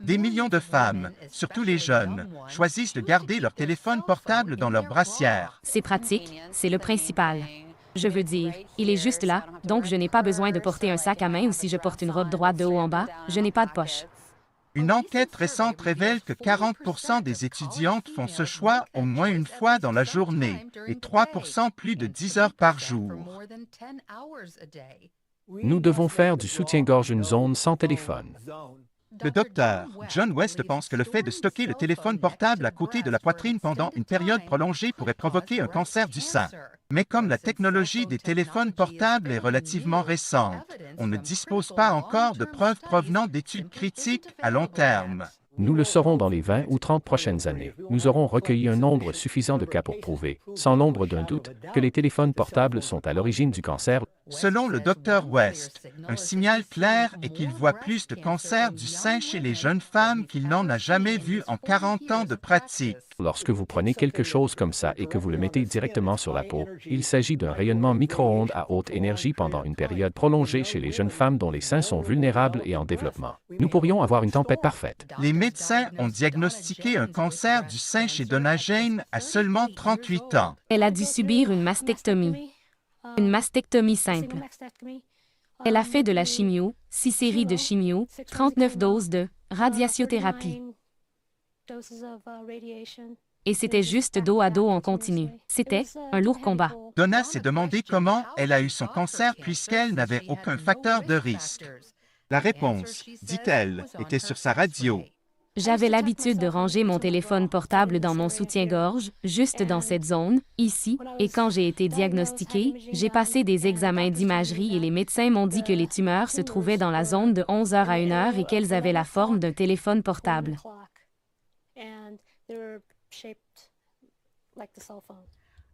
Des millions de femmes, surtout les jeunes, choisissent de garder leur téléphone portable dans leur brassière. C'est pratique, c'est le principal. Je veux dire, il est juste là, donc je n'ai pas besoin de porter un sac à main ou si je porte une robe droite de haut en bas, je n'ai pas de poche. Une enquête récente révèle que 40% des étudiantes font ce choix au moins une fois dans la journée et 3% plus de 10 heures par jour. Nous devons faire du soutien-gorge une zone sans téléphone. Le docteur John West pense que le fait de stocker le téléphone portable à côté de la poitrine pendant une période prolongée pourrait provoquer un cancer du sein. Mais comme la technologie des téléphones portables est relativement récente, on ne dispose pas encore de preuves provenant d'études critiques à long terme. Nous le saurons dans les 20 ou 30 prochaines années. Nous aurons recueilli un nombre suffisant de cas pour prouver, sans l'ombre d'un doute, que les téléphones portables sont à l'origine du cancer. Selon le docteur West, un signal clair est qu'il voit plus de cancers du sein chez les jeunes femmes qu'il n'en a jamais vu en 40 ans de pratique. Lorsque vous prenez quelque chose comme ça et que vous le mettez directement sur la peau, il s'agit d'un rayonnement micro-ondes à haute énergie pendant une période prolongée chez les jeunes femmes dont les seins sont vulnérables et en développement. Nous pourrions avoir une tempête parfaite. Les médecins ont diagnostiqué un cancer du sein chez Donna Jane à seulement 38 ans. Elle a dû subir une mastectomie. Une mastectomie simple. Elle a fait de la chimio, 6 séries de chimio, 39 doses de radiationthérapie. Et c'était juste dos à dos en continu. C'était un lourd combat. Donna s'est demandé comment elle a eu son cancer puisqu'elle n'avait aucun facteur de risque. La réponse, dit-elle, était sur sa radio. J'avais l'habitude de ranger mon téléphone portable dans mon soutien-gorge, juste dans cette zone, ici, et quand j'ai été diagnostiquée, j'ai passé des examens d'imagerie et les médecins m'ont dit que les tumeurs se trouvaient dans la zone de 11 heures à 1 heure et qu'elles avaient la forme d'un téléphone portable.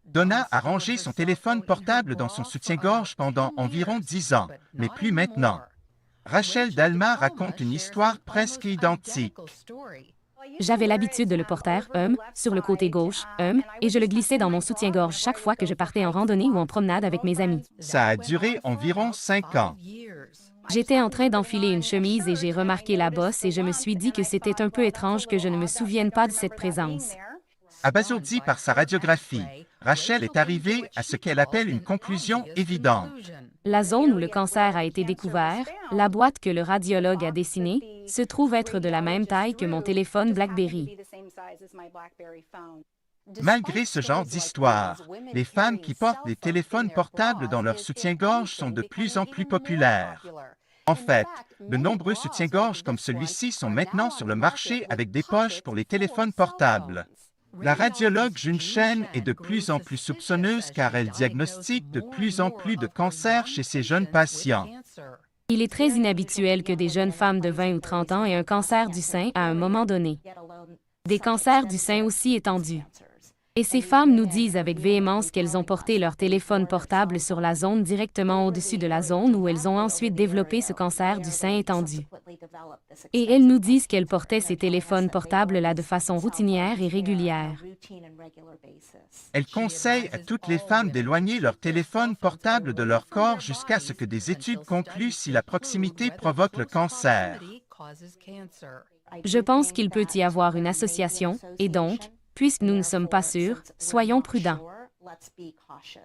Donna a rangé son téléphone portable dans son soutien-gorge pendant environ 10 ans, mais plus maintenant. Rachel Dalma raconte une histoire presque identique. J'avais l'habitude de le porter, sur le côté gauche, et je le glissais dans mon soutien-gorge chaque fois que je partais en randonnée ou en promenade avec mes amis. Ça a duré environ 5 ans. J'étais en train d'enfiler une chemise et j'ai remarqué la bosse et je me suis dit que c'était un peu étrange que je ne me souvienne pas de cette présence. Abasourdie par sa radiographie, Rachel est arrivée à ce qu'elle appelle une conclusion évidente. La zone où le cancer a été découvert, la boîte que le radiologue a dessinée, se trouve être de la même taille que mon téléphone BlackBerry. Malgré ce genre d'histoire, les femmes qui portent des téléphones portables dans leur soutien-gorge sont de plus en plus populaires. En fait, de nombreux soutiens-gorge comme celui-ci sont maintenant sur le marché avec des poches pour les téléphones portables. La radiologue June Chen est de plus en plus soupçonneuse car elle diagnostique de plus en plus de cancers chez ses jeunes patients. Il est très inhabituel que des jeunes femmes de 20 ou 30 ans aient un cancer du sein à un moment donné. Des cancers du sein aussi étendus. Et ces femmes nous disent avec véhémence qu'elles ont porté leur téléphone portable sur la zone directement au-dessus de la zone où elles ont ensuite développé ce cancer du sein étendu. Et elles nous disent qu'elles portaient ces téléphones portables là de façon routinière et régulière. Elle conseille à toutes les femmes d'éloigner leur téléphone portable de leur corps jusqu'à ce que des études concluent si la proximité provoque le cancer. Je pense qu'il peut y avoir une association, et donc, puisque nous ne sommes pas sûrs, soyons prudents.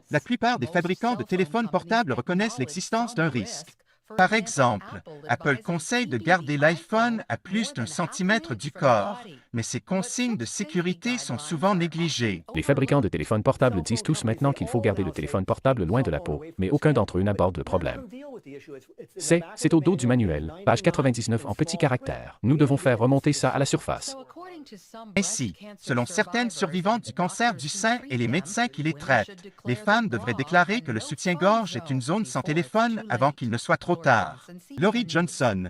La plupart des fabricants de téléphones portables reconnaissent l'existence d'un risque. Par exemple, Apple conseille de garder l'iPhone à plus d'1 centimètre du corps, mais ces consignes de sécurité sont souvent négligées. Les fabricants de téléphones portables disent tous maintenant qu'il faut garder le téléphone portable loin de la peau, mais aucun d'entre eux n'aborde le problème. C'est au dos du manuel, page 99 en petits caractères. Nous devons faire remonter ça à la surface. Ainsi, selon certaines survivantes du cancer du sein et les médecins qui les traitent, les femmes devraient déclarer que le soutien-gorge est une zone sans téléphone avant qu'il ne soit trop tard. Laurie Johnson,